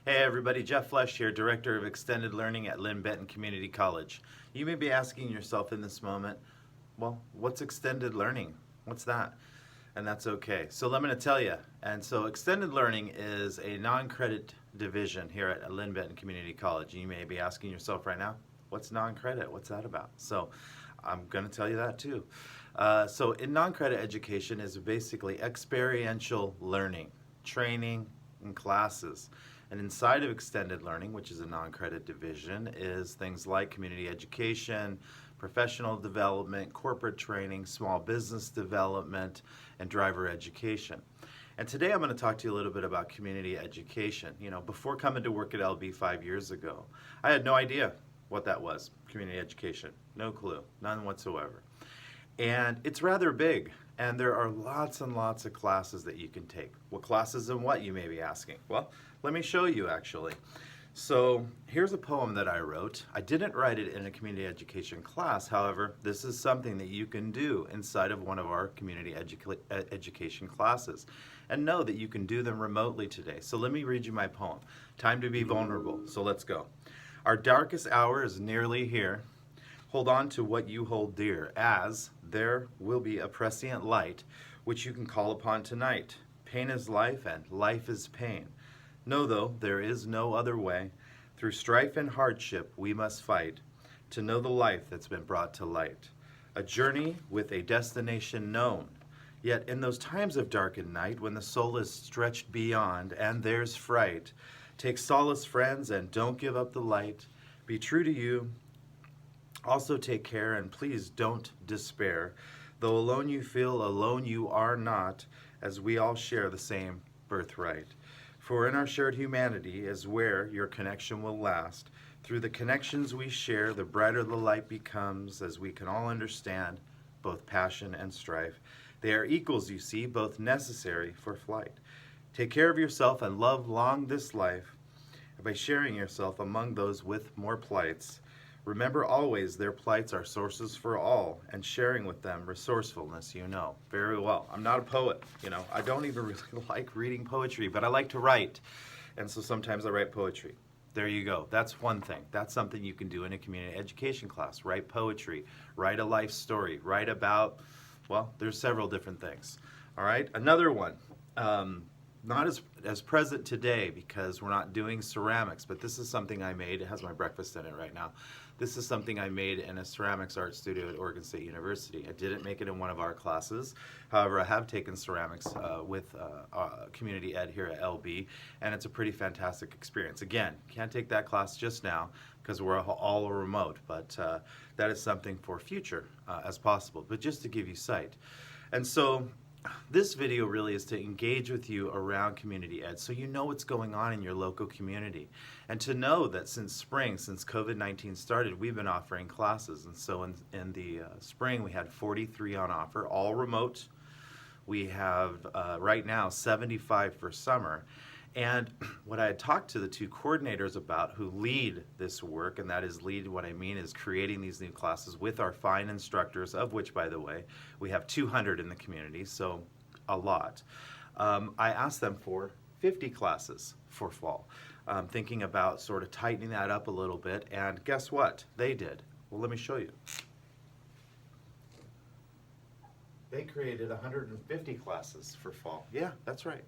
Hey everybody, Jeff Flesch here, Director of Extended Learning at Lynn Benton Community College. You may be asking yourself in this moment, well, what's extended learning? What's that? And that's okay. So I'm going to tell you. And so extended learning is a non-credit division here at Lynn Benton Community College. You may be asking yourself right now, what's non-credit? What's that about? So I'm going to tell you that too. So in non-credit education is basically experiential learning, training, and classes. And inside of extended learning, which is a non-credit division, is things like community education, professional development, corporate training, small business development, and driver education. And today I'm going to talk to you a little bit about community education. You know, before coming to work at LB 5 years ago, I had no idea what that was, community education. No clue, none whatsoever. And it's rather big, and there are lots and lots of classes that you can take. What classes and what, you may be asking? Well, let me show you actually. So here's a poem that I wrote. I didn't write it in a community education class. However, this is something that you can do inside of one of our community education classes. And know that you can do them remotely today. So let me read you my poem. Time to be vulnerable. So let's go. Our darkest hour is nearly here. Hold on to what you hold dear, as there will be a prescient light which you can call upon tonight. Pain is life, and life is pain. Know, though, there is no other way. Through strife and hardship we must fight to know the life that's been brought to light. A journey with a destination known. Yet in those times of darkened night, when the soul is stretched beyond and there's fright, take solace, friends, and don't give up the light. Be true to you. Also take care, and please don't despair. Though alone you feel, alone you are not, as we all share the same birthright. For in our shared humanity is where your connection will last. Through the connections we share, the brighter the light becomes, as we can all understand both passion and strife. They are equals, you see, both necessary for flight. Take care of yourself and love long this life by sharing yourself among those with more plights. Remember always their plights are sources for all, and sharing with them resourcefulness you know. Very well. I'm not a poet, you know. I don't even really like reading poetry, but I like to write. And so sometimes I write poetry. There you go. That's one thing. That's something you can do in a community education class. Write poetry, write a life story, write about, well, there's several different things. All right, another one. Not as present today because we're not doing ceramics, but this is something I made. It has my breakfast in it right now. This is something I made in a ceramics art studio at Oregon State University. I didn't make it in one of our classes. However, I have taken ceramics with community ed here at LB, and it's a pretty fantastic experience. Again, can't take that class just now because we're all remote, but that is something for future as possible, but just to give you sight. And so this video really is to engage with you around community ed so you know what's going on in your local community, and to know that since spring, since COVID-19 started, we've been offering classes. And so in the spring we had 43 on offer, all remote. We have right now 75 for summer. And what I had talked to the two coordinators about who lead this work, and that is lead, what I mean is creating these new classes with our fine instructors, of which, by the way, we have 200 in the community, so a lot. I asked them for 50 classes for fall, thinking about sort of tightening that up a little bit, and guess what? They did. Well, let me show you. They created 150 classes for fall. Yeah, that's right.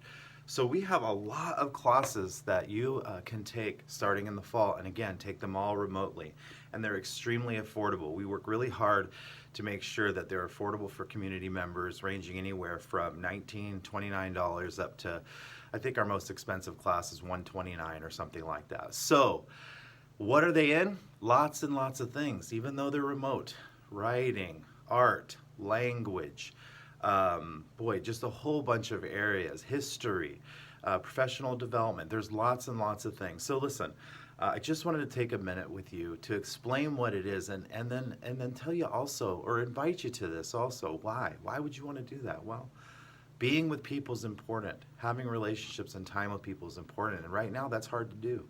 So we have a lot of classes that you can take starting in the fall, and again, take them all remotely. And they're extremely affordable. We work really hard to make sure that they're affordable for community members, ranging anywhere from $19, $29 up to, I think our most expensive class is $129 or something like that. So what are they in? Lots and lots of things, even though they're remote. Writing, art, language, boy, just a whole bunch of areas, history, professional development. There's lots and lots of things. So listen, I just wanted to take a minute with you to explain what it is, and then tell you also, or invite you to this also. Why? Why would you want to do that? Well, being with people is important. Having relationships and time with people is important. And right now, that's hard to do.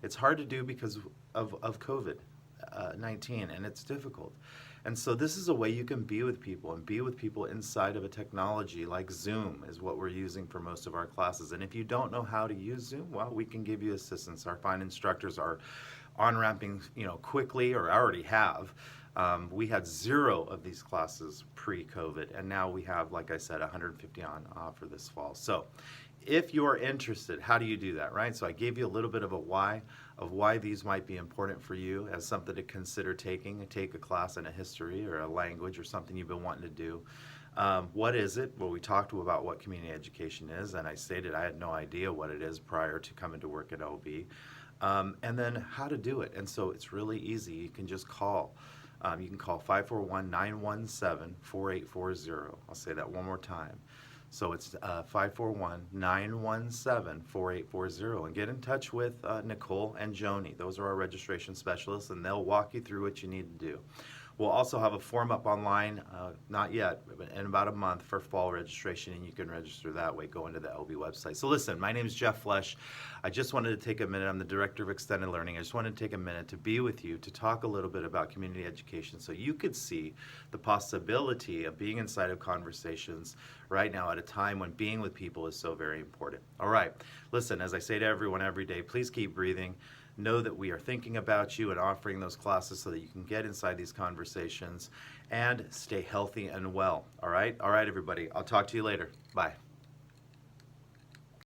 It's hard to do because of COVID. COVID-19, and it's difficult. And so this is a way you can be with people and be with people inside of a technology like Zoom is what we're using for most of our classes. And if you don't know how to use Zoom, well, we can give you assistance. Our fine instructors are on-ramping, quickly, or already have. We had 0 of these classes pre-COVID, and now we have, like I said, 150 on for this fall. So if you're interested, how do you do that, right? So I gave you a little bit of a why of why these might be important for you as something to consider taking. Take a class in a history or a language or something you've been wanting to do. What is it? Well, we talked about what community education is, and I stated I had no idea what it is prior to coming to work at OB. And then how to do it. And so it's really easy. You can just call. You can call 541-917-4840. I'll say that one more time. So it's 541-917-4840, and get in touch with Nicole and Joni. Those are our registration specialists, and they'll walk you through what you need to do. We'll also have a form up online, not yet, but in about a month for fall registration, and you can register that way, go into the LB website. So listen, my name is Jeff Flesh. I just wanted to take a minute. I'm the Director of Extended Learning. I just wanted to take a minute to be with you, to talk a little bit about community education so you could see the possibility of being inside of conversations right now at a time when being with people is so very important. All right, listen, as I say to everyone every day, please keep breathing. Know that we are thinking about you and offering those classes so that you can get inside these conversations and stay healthy and well. All right, everybody. I'll talk to you later. Bye.